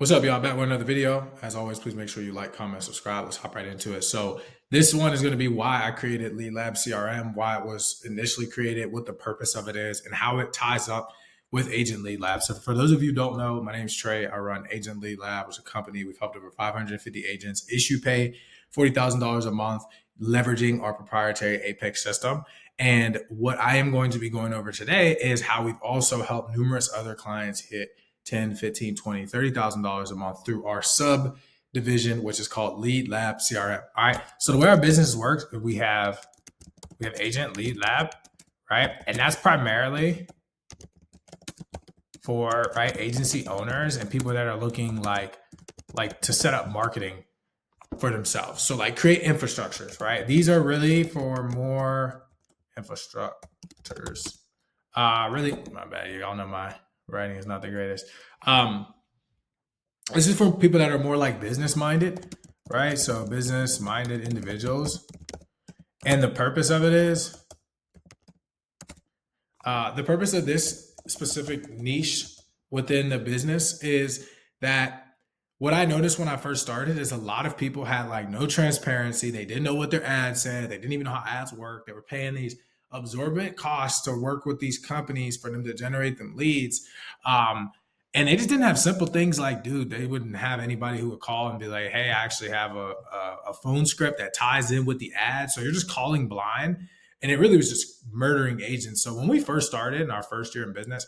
What's up, y'all? Back with another video. As always, please make sure you like, comment, subscribe. Let's hop right into it. So this one is going to be why I created Lead Lab CRM, why it was initially created, what the purpose of it is, and how it ties up with Agent Lead Lab. So for those of you who don't know, my name's Trey. I run Agent Lead Lab, which is a company. We've helped over 550 agents issue pay $40,000 a month, leveraging our proprietary Apex system. And what I am going to be going over today is how we've also helped numerous other clients hit 10, 15, 20, $30,000 a month through our sub division, which is called Lead Lab CRM. All right. So the way our business works, we have Agent Lead Lab, right? And that's primarily for agency owners and people that are looking like to set up marketing for themselves. So like create infrastructures, right? These are really for more infrastructures. Really, my bad. Y'all know my writing is not the greatest. This is for people that are more like business minded, right? So business minded individuals. And the purpose of it is, the purpose of this specific niche within the business is that what I noticed when I first started is a lot of people had like no transparency. They didn't know what their ads said. They didn't even know how ads work. They were paying these absorbent costs to work with these companies for them to generate them leads. And they just didn't have simple things like, dude, they wouldn't have anybody who would call and be like, hey, I actually have a phone script that ties in with the ad. So you're just calling blind. And it really was just murdering agents. So when we first started in our first year in business,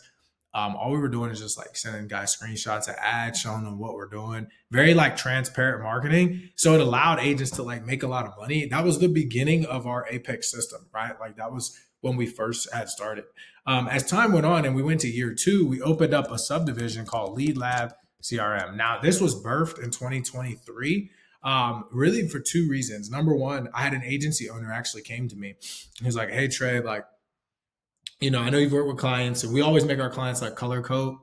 all we were doing is just like sending guys screenshots of ads, showing them what we're doing. Very like transparent marketing. So it allowed agents to like make a lot of money. That was the beginning of our Apex system, right? Like that was when we first had started. As time went on and we went to year 2, we opened up a subdivision called Lead Lab CRM. Now this was birthed in 2023. Really for 2 reasons. Number one, I had an agency owner actually came to me. He was like, hey, Trey, like, I know you've worked with clients and we always make our clients like color code.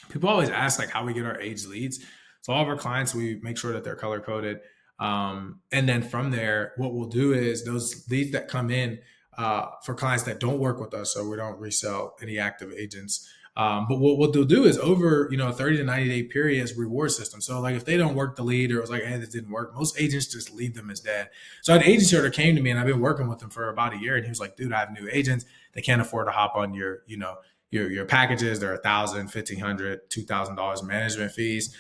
People always ask like how we get our age leads. So all of our clients, we make sure that they're color coded. And then from there, what we'll do is those leads that come in for clients that don't work with us, so we don't resell any active agents. But what they'll do is over, 30 to 90 day period is reward system. So like if they don't work the lead or it was like, hey, this didn't work, most agents just leave them as dead. So an agency owner came to me and I've been working with them for about a year. And he was like, dude, I have new agents. They can't afford to hop on your packages. They're $1,000, $1,500, $2,000 management fees.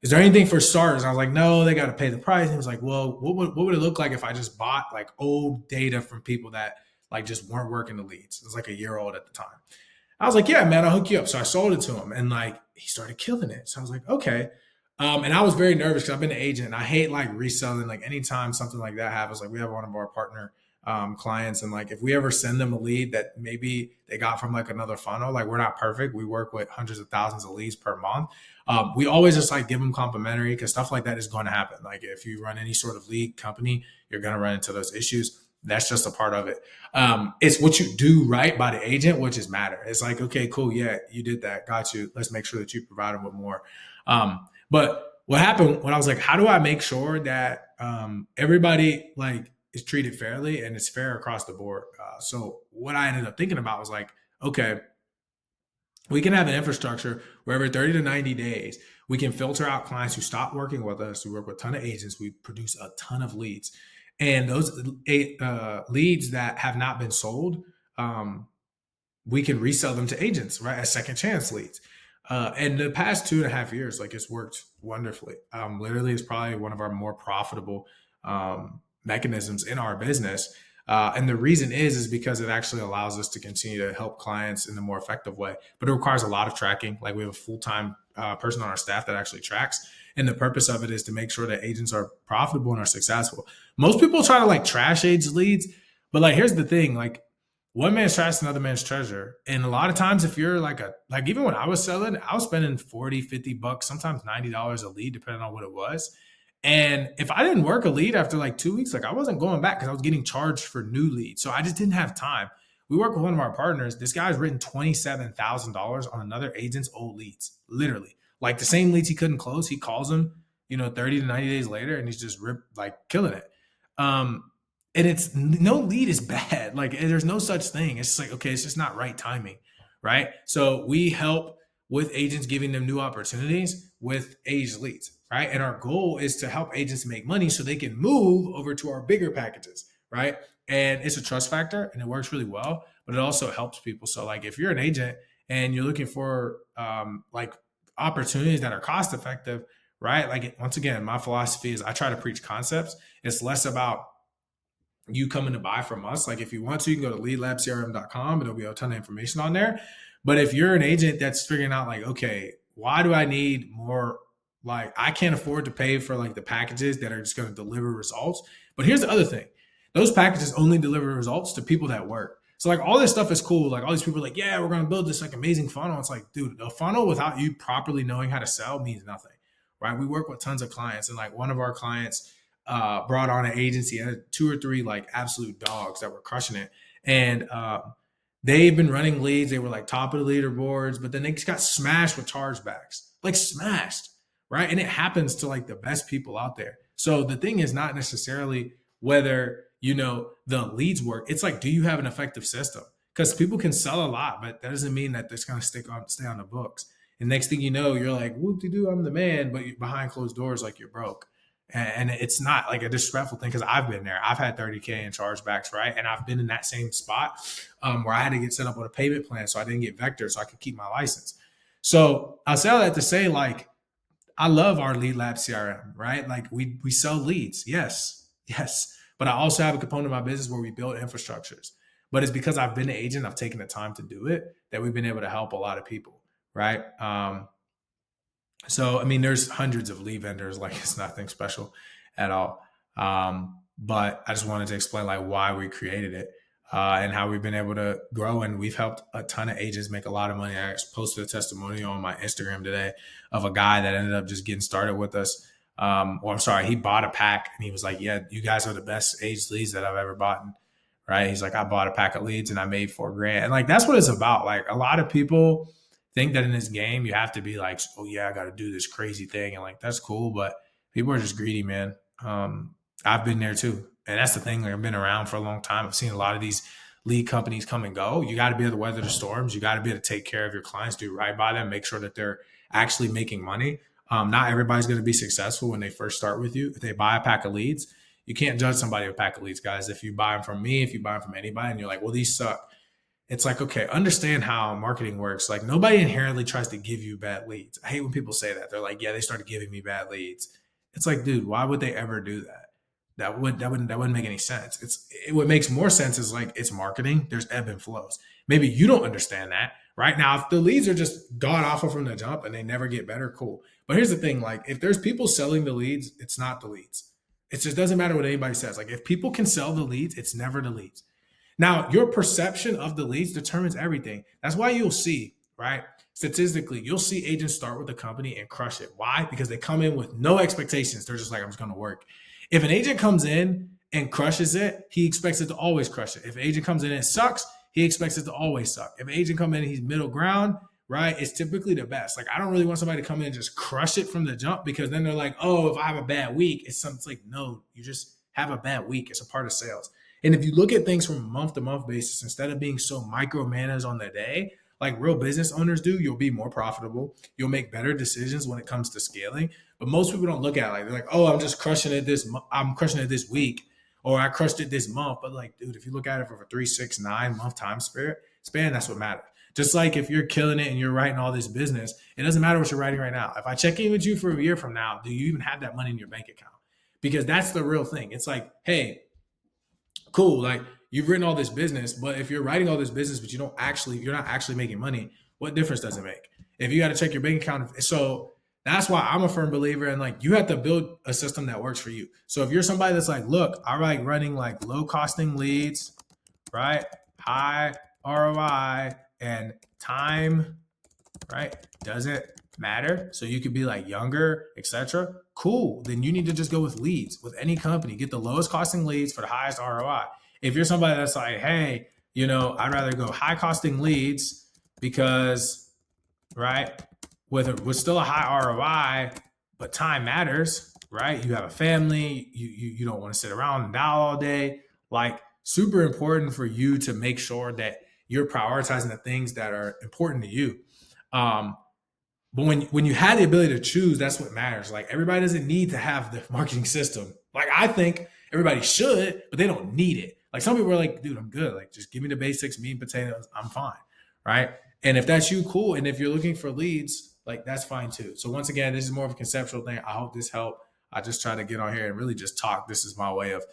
Is there anything for starters? And I was like, no, they got to pay the price. And he was like, well, what would it look like if I just bought like old data from people that like just weren't working the leads? It was like a year old at the time. I was like, yeah, man, I'll hook you up. So I sold it to him and like he started killing it. So I was like, okay. And I was very nervous because I've been an agent and I hate like reselling. Like anytime something like that happens, like we have one of our partner clients and like if we ever send them a lead that maybe they got from like another funnel, like we're not perfect. We work with hundreds of thousands of leads per month. We always just like give them complimentary because stuff like that is going to happen. Like if you run any sort of lead company, you're going to run into those issues. That's just a part of it. It's what you do right by the agent, which is matter. It's like, okay, cool. Yeah, you did that. Got you. Let's make sure that you provide them with more. But what happened when I was like, how do I make sure that everybody like is treated fairly and it's fair across the board? So what I ended up thinking about was like, okay, we can have an infrastructure where every 30 to 90 days, we can filter out clients who stop working with us. We work with a ton of agents. We produce a ton of leads. And those leads that have not been sold, we can resell them to agents, right? As second chance leads. And the past 2.5 years, like it's worked wonderfully. Literally, it's probably one of our more profitable mechanisms in our business. And the reason is because it actually allows us to continue to help clients in a more effective way. But it requires a lot of tracking. Like we have a full-time person on our staff that actually tracks. And the purpose of it is to make sure that agents are profitable and are successful. Most people try to like trash agents leads, but like here's the thing, like one man's trash is another man's treasure. And a lot of times if you're like even when I was selling, I was spending 40, 50 bucks, sometimes $90 a lead, depending on what it was. And if I didn't work a lead after like 2 weeks, like I wasn't going back because I was getting charged for new leads. So I just didn't have time. We work with one of our partners. This guy's written $27,000 on another agent's old leads, literally. Like the same leads he couldn't close, he calls them, 30 to 90 days later, and he's just killing it. And it's no lead is bad. Like there's no such thing. It's just like, okay, it's just not right timing, right? So we help with agents giving them new opportunities with aged leads, right? And our goal is to help agents make money so they can move over to our bigger packages, right? And it's a trust factor and it works really well, but it also helps people. So like if you're an agent and you're looking for like opportunities that are cost effective, right? Like once again, my philosophy is I try to preach concepts. It's less about you coming to buy from us. Like if you want to, you can go to leadlabcrm.com and there'll be a ton of information on there. But if you're an agent that's figuring out like, okay, why do I need more? Like I can't afford to pay for like the packages that are just going to deliver results. But here's the other thing. Those packages only deliver results to people that work. So like all this stuff is cool. Like all these people are like, yeah, we're going to build this like amazing funnel. It's like, dude, a funnel without you properly knowing how to sell means nothing, right? We work with tons of clients and like one of our clients brought on an agency, had two or three like absolute dogs that were crushing it. And they've been running leads. They were like top of the leaderboards, but then they just got smashed with chargebacks, like smashed, right? And it happens to like the best people out there. So the thing is not necessarily whether, the leads work. It's like, do you have an effective system? Because people can sell a lot, but that doesn't mean that it's going to stay on the books. And next thing you know, you're like, whoop de doo, I'm the man, but you're behind closed doors, like you're broke. And it's not like a disrespectful thing because I've been there. I've had 30K in chargebacks, right? And I've been in that same spot where I had to get set up on a payment plan so I didn't get vector so I could keep my license. So I say all that to say, like, I love our Lead Lab CRM, right? Like we sell leads, yes. But I also have a component of my business where we build infrastructures. But it's because I've been an agent, I've taken the time to do it, that we've been able to help a lot of people, right? So, I mean, there's hundreds of lead vendors. Like, it's nothing special at all. But I just wanted to explain like why we created it and how we've been able to grow. And we've helped a ton of agents make a lot of money. I posted a testimonial on my Instagram today of a guy that ended up just getting started with us. Or I'm sorry, he bought a pack and he was like, "Yeah, you guys are the best aged leads that I've ever bought." Right? He's like, "I bought a pack of leads and I made $4,000." And like that's what it's about. Like a lot of people think that in this game you have to be like, oh yeah, I got to do this crazy thing, and like that's cool, but people are just greedy, man. I've been there too, and that's the thing. Like I've been around for a long time. I've seen a lot of these lead companies come and go. You got to be able to weather the storms. You got to be able to take care of your clients, do right by them, make sure that they're actually making money. Not everybody's going to be successful when they first start with you. If they buy a pack of leads, you can't judge somebody with a pack of leads, guys. If you buy them from me, if you buy them from anybody, and you're like, well, these suck, it's like, okay, understand how marketing works. Like nobody inherently tries to give you bad leads. I hate when people say that. They're like, yeah, they started giving me bad leads. It's like, dude, why would they ever do that? That wouldn't make any sense. What makes more sense is like it's marketing. There's ebb and flows. Maybe you don't understand that right now. If the leads are just god awful from the jump and they never get better, cool. But here's the thing: like if there's people selling the leads, it's not the leads. It just doesn't matter what anybody says. Like if people can sell the leads, it's never the leads. Now, your perception of the leads determines everything. That's why you'll see, right? Statistically, you'll see agents start with a company and crush it. Why? Because they come in with no expectations. They're just like, I'm just going to work. If an agent comes in and crushes it, he expects it to always crush it. If an agent comes in and it sucks, he expects it to always suck. If an agent comes in and he's middle ground, right, it's typically the best. Like, I don't really want somebody to come in and just crush it from the jump because then they're like, oh, if I have a bad week, it's something. It's like, no, you just have a bad week. It's a part of sales. And if you look at things from a month to month basis, instead of being so micromanaged on the day, like real business owners do, you'll be more profitable. You'll make better decisions when it comes to scaling. But most people don't look at it like they're like, oh, I'm crushing it this week, or I crushed it this month. But like, dude, if you look at it for a 3, 6, 9 month time span, that's what matters. Just like if you're killing it and you're writing all this business, it doesn't matter what you're writing right now. If I check in with you for a year from now, do you even have that money in your bank account? Because that's the real thing. It's like, hey, cool, like you've written all this business, but if you're writing all this business but you're not actually making money, what difference does it make if you got to check your bank account? So that's why I'm a firm believer in like you have to build a system that works for you. So if you're somebody that's like, look, I like running like low costing leads, right, high ROI, and time, right, doesn't matter, so you could be like younger, etc., cool, then you need to just go with leads with any company. Get the lowest costing leads for the highest ROI. If you're somebody that's like, hey, I'd rather go high costing leads because, right, with still a high ROI, but time matters, right? You have a family, you don't want to sit around and dial all day. Like super important for you to make sure that you're prioritizing the things that are important to you. But when you had the ability to choose, that's what matters. Like everybody doesn't need to have the marketing system. Like I think everybody should, but they don't need it. Like some people are like, dude, I'm good. Like just give me the basics, meat and potatoes, I'm fine. Right. And if that's you, cool. And if you're looking for leads, like that's fine too. So once again, this is more of a conceptual thing. I hope this helped. I just try to get on here and really just talk. This is my way of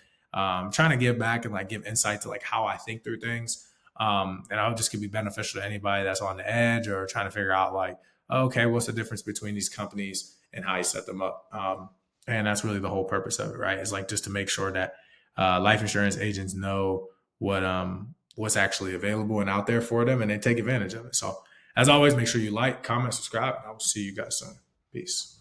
trying to give back and like give insight to like how I think through things. And I hope this could be beneficial to anybody that's on the edge or trying to figure out like, okay, what's the difference between these companies and how you set them up? And that's really the whole purpose of it, right? It's like just to make sure that life insurance agents know what's actually available and out there for them, and they take advantage of it. So, as always, make sure you like, comment, subscribe, and I will see you guys soon. Peace.